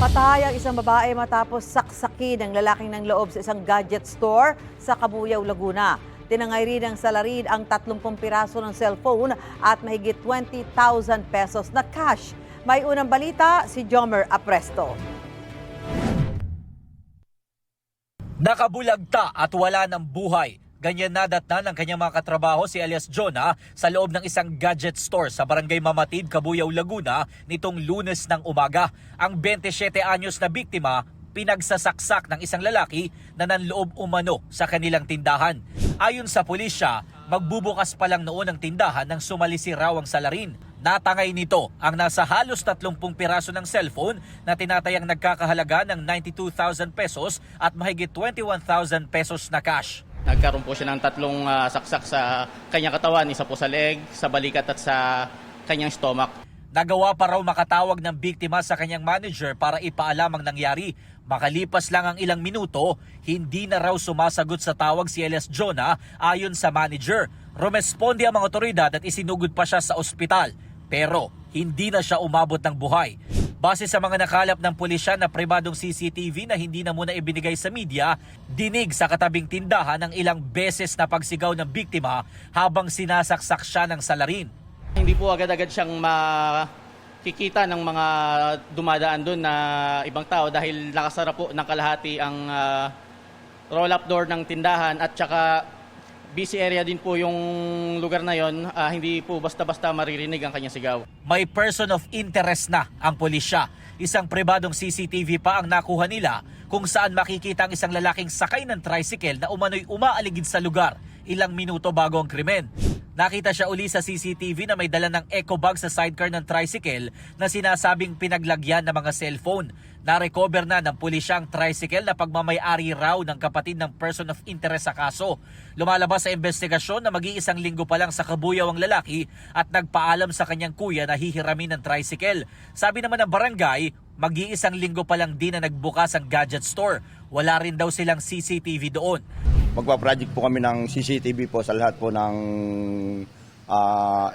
Patay ang isang babae matapos saksakin ng lalaking ng loob sa isang gadget store sa Cabuyao, Laguna. Tinangay rin ng salarin ang 30 piraso ng cellphone at mahigit 20,000 pesos na cash. May unang balita si Jomer Apresto. Nakabulagta at wala ng buhay. Ganyan nadatnan ng kanyang mga katrabaho si alias Jonah sa loob ng isang gadget store sa Barangay Mamatid, Cabuyao, Laguna nitong Lunes ng umaga. Ang 27 anyos na biktima pinagsasaksak ng isang lalaki na nanloob umano sa kanilang tindahan. Ayon sa pulisya, magbubukas pa lang noon ang tindahan nang sumalisi raw ang salarin. Natangay nito ang nasa halos 30 piraso ng cellphone na tinatayang nagkakahalaga ng 92,000 pesos at mahigit 21,000 pesos na cash. Nagkaroon po siya ng tatlong saksak sa kanyang katawan, isa po sa leeg, sa balikat at sa kanyang stomach. Nagawa pa raw makatawag ng biktima sa kanyang manager para ipaalam ang nangyari. Makalipas lang ang ilang minuto, hindi na raw sumasagot sa tawag si alias Jonah ayon sa manager. Rumesponde ang mga otoridad at isinugod pa siya sa ospital. Pero hindi na siya umabot ng buhay. Base sa mga nakalap ng pulisya na pribadong CCTV na hindi na muna ibinigay sa media, dinig sa katabing tindahan ng ilang beses na pagsigaw ng biktima habang sinasaksak siya ng salarin. Hindi po agad-agad siyang makikita ng mga dumadaan doon na ibang tao dahil nakasara po ng kalahati ang roll-up door ng tindahan at saka busy area din po yung lugar na yon, hindi po basta-basta maririnig ang kanyang sigaw. May person of interest na ang pulisya. Isang pribadong CCTV pa ang nakuha nila kung saan makikita ang isang lalaking sakay ng tricycle na umano'y umaaligid sa lugar ilang minuto bago ang krimen. Nakita siya uli sa CCTV na may dala ng eco bag sa sidecar ng tricycle na sinasabing pinaglagyan ng mga cellphone. Na-recover na ng pulisya ang tricycle na pagmamay-ari raw ng kapatid ng person of interest sa kaso. Lumalabas sa investigasyon na mag-iisang linggo pa lang sa Cabuyao ang lalaki at nagpaalam sa kanyang kuya na hihiramin ng tricycle. Sabi naman ng barangay, mag-iisang linggo pa lang din na nagbukas ang gadget store. Wala rin daw silang CCTV doon. Magpa-project po kami ng CCTV po sa lahat po ng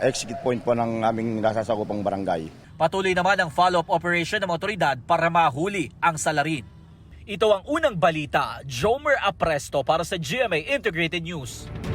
exit point po ng aming nasasakupang barangay. Patuloy naman ang follow-up operation ng mga otoridad para mahuli ang salarin. Ito ang unang balita, Jomer Apresto para sa GMA Integrated News.